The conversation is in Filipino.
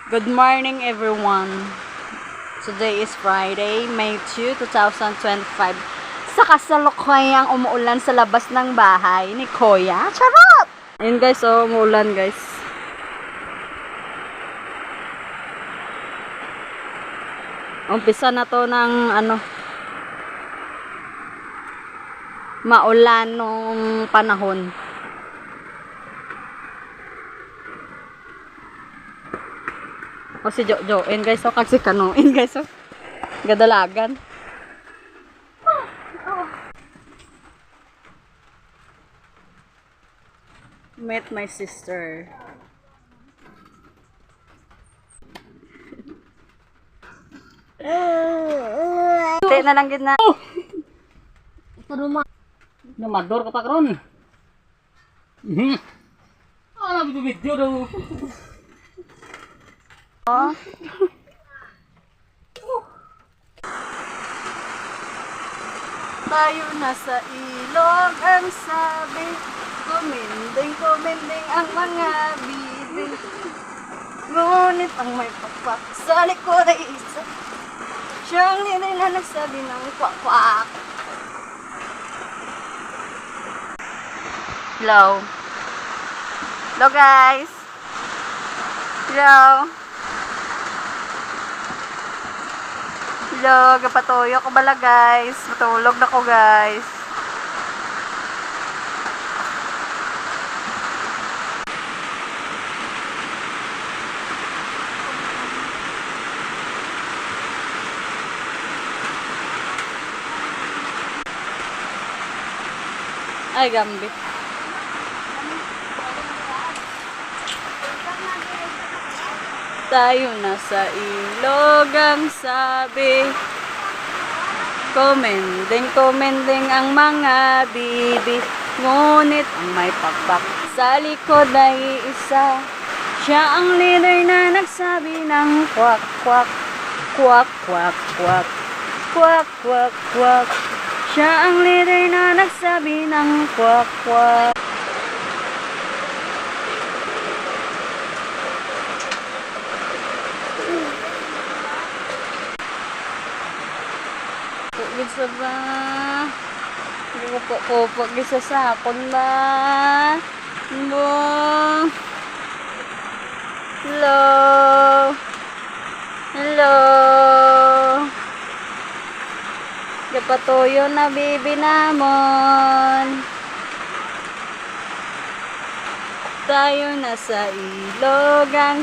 Good morning everyone. Today is Friday, May 2, 2025. Sa kasalukuyang umuulan sa labas ng bahay ni Kuya. Charot! Ayun guys, oh, umuulan guys. Umpisa na to ng maulan nung panahon. O si Jojo, in guys, o kasi kanuin guys, o gadalagan. Met my sister. Te na lang gid na. Namador ka pa karon. Ah, video daw. Tayo na sa ilog, ang sabi, kuminding ang mga bibig. Ngunit ang may pakpak sa likod ay isa. Siyang linay na nagsabi ng kwak-kwak. Hello. Hello guys. Hello. Hello, kapatuyo ko bala guys. Matulog na ko guys. Ay, gambi. Tayo na sa ilog, ang sabi, kumending ang mga bibig. Ngunit ang may pakpak sa likod ay isa. Siya ang leader na nagsabi ng kwak kwak, kwak kwak kwak, kwak kwak kwak. Siya ang leader na nagsabi ng kwak kwak. Gisa ba? Kupo gisa sa akon ba? Bo. Hello. Hello. Kapatuyo na bibi namon. Tayo na sa ilog, ang